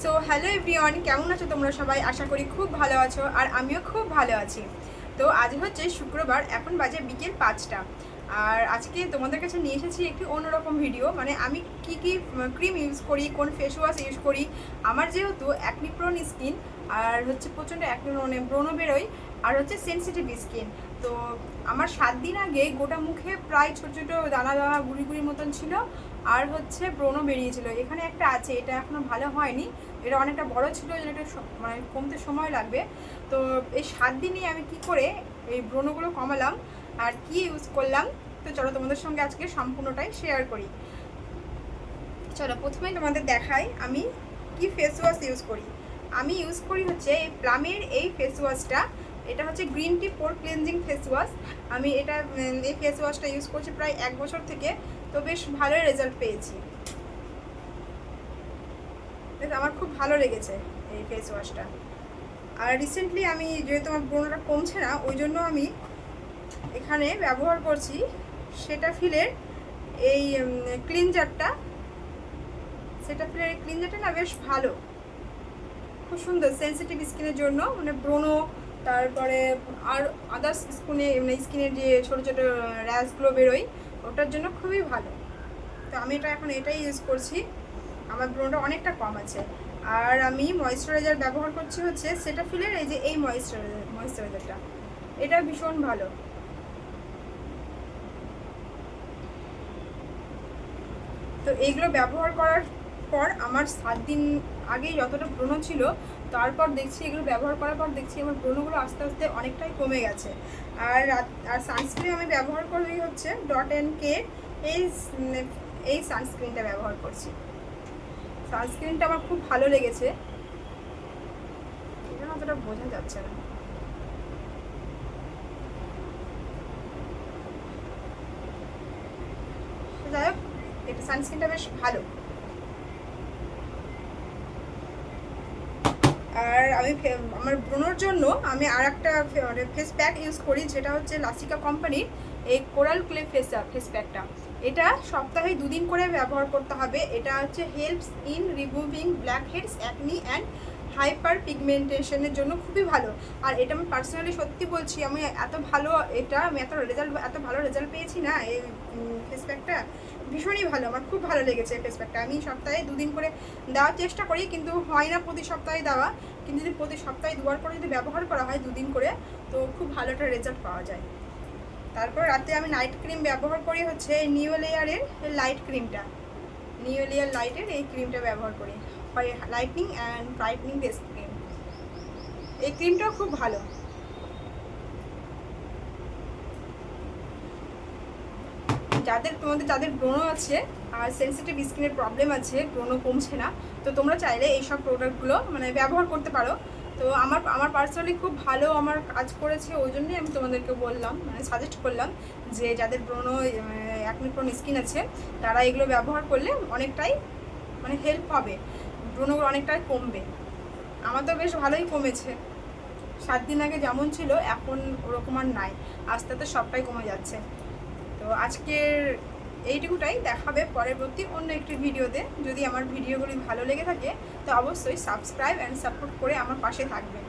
So hello everyone, কেমন আছো তোমরা সবাই? আশা করি খুব ভালো আছো আর আমিও খুব ভালো আছি। তো আজ হচ্ছে শুক্রবার, এখন বাজে বিকেল 5টা। আর আজকে তোমাদের কাছে নিয়ে এসেছি একটি অন্যরকম ভিডিও। মানে আমি কি কি ক্রিম ইউজ করি, কোন ফেস ওয়াশ ইউজ করি। আমার যেহেতু অ্যাকনি প্রোন স্কিন আর হচ্ছে প্রচণ্ড অ্যাকনি ব্রণ বেরোয় আর হচ্ছে সেনসিটিভ স্কিন। তো আমার 7 দিন আগে গোটা মুখে প্রায় ছোটো ছোটো দানা দানা গুড়ি গুড়ির মতন ছিল আর হচ্ছে ব্রণও বেরিয়েছিল। এখানে একটা আছে, এটা এখনও ভালো হয়নি, এটা অনেকটা বড় ছিল, যেটা মানে কমতে সময় লাগবে। তো এই 7 দিনই আমি কি করে এই ব্রণগুলো কমালাম আর কি ইউজ করলাম, তো চলো তোমাদের সঙ্গে আজকে সম্পূর্ণটাই শেয়ার করি। চলো প্রথমেই তোমাদের দেখাই আমি কি ফেস ওয়াশ ইউজ করি। আমি ইউজ করি হচ্ছে এই প্লামের এই ফেস ওয়াশটা। এটা হচ্ছে গ্রিন টি পোর ক্লিনজিং ফেস ওয়াশ। আমি এই ফেস ওয়াশটা ইউজ করছি প্রায় 1 বছর থেকে, তো বেশ ভালোই রেজাল্ট পেয়েছি। আমার খুব ভালো লেগেছে এই ফেস ওয়াশটা। আর রিসেন্টলি আমি যেহেতু আমার ব্রণটা কমছে না, ওই জন্য আমি এখানে ব্যবহার করছি সেটাফিলের এই ক্লিনজারটা। সেটাফিলের এই ক্লিনজারটা না বেশ ভালো, খুব সুন্দর সেনসিটিভ স্কিনের জন্য, মানে ব্রণ, তারপরে আর আদার্স স্কিনের যে ছোটো ছোটো র্যাশগুলো বেরোয়, ওটার জন্য খুবই ভালো। তো আমি এটাই ইউজ করছি, আমার ব্রণটা অনেকটা কম আছে। আর আমি ময়েশ্চারাইজার ব্যবহার করছি হচ্ছে সেটাফিলের এই ময়েশ্চারাইজারটা, এটা ভীষণ ভালো। তো এইগুলো ব্যবহার করার পর আমার 7 দিন আগে যতটা ব্রণ ছিল, তারপর দেখছি এগুলো ব্যবহার করার পর দেখছি আমার ব্রণগুলো আস্তে আস্তে অনেকটাই কমে গেছে। আর সানস্ক্রিন আমি ব্যবহার করি হচ্ছে .NK এই এই সানস্ক্রিনটা ব্যবহার করছি। সানস্ক্রিনটা আমার খুব ভালো লেগেছে, এটা অতটা বোঝা যাচ্ছে না। যাই হোক, এটা সানস্ক্রিনটা বেশ ভালো। আর আমি আমার ব্রণর জন্য আমি আর একটা ফেস প্যাক ইউজ করি, যেটা হচ্ছে লাসিকা কোম্পানির এই কোরাল ক্লে ফেস প্যাকটা। এটা সপ্তাহে 2 দিন করে ব্যবহার করতে হবে। এটা হচ্ছে helps in removing blackheads, acne and হাইপার পিগমেন্টেশনের জন্য খুবই ভালো। আর এটা আমি পার্সোনালি সত্যি বলছি, আমি এত ভালো রেজাল্ট পেয়েছি না এই ফেস প্যাকটা, ভীষণই ভালো। আমার খুব ভালো লেগেছে এই ফেস প্যাকটা। আমি সপ্তাহে 2 দিন করে দেওয়ার চেষ্টা করি, কিন্তু হয় না প্রতি সপ্তাহে দেওয়া। কিন্তু যদি প্রতি সপ্তাহে 2বার করে যদি ব্যবহার করা হয় 2 দিন করে, তো খুব ভালো একটা রেজাল্ট পাওয়া যায়। তারপর রাতে আমি নাইট ক্রিম ব্যবহার করি হচ্ছে নিউলেয়ারের লাইট ক্রিমটা। নিউলেয়ার লাইটের এই ক্রিমটা ব্যবহার করি, lightning and brightening face cream. এই ক্রিমটাও খুব ভালো। যাদের ব্রণ আছে আর সেনসিটিভ স্কিনের প্রবলেম আছে, ব্রণ কমছে না, তো তোমরা চাইলে এইসব প্রোডাক্টগুলো মানে ব্যবহার করতে পারো। তো আমার পার্সোনালি খুব ভালো আমার কাজ করেছে, ওই জন্যই আমি তোমাদেরকে বললাম, মানে সাজেস্ট করলাম যে যাদের অ্যাকনি প্রোন স্কিন আছে তারা এগুলো ব্যবহার করলে অনেকটাই মানে হেল্প হবে, ব্রণগুলো অনেকটাই কমবে। আমার তো বেশ ভালোই কমেছে। 7 দিন আগে যেমন ছিল এখন ওরকম আর নাই, আস্তে আস্তে সবটাই কমে যাচ্ছে। তো আজকের এইটুকুটাই, দেখাবে পরবর্তী অন্য একটি ভিডিওতে। যদি আমার ভিডিওগুলি ভালো লেগে থাকে তো অবশ্যই সাবস্ক্রাইব অ্যান্ড সাপোর্ট করে আমার পাশে থাকবেন।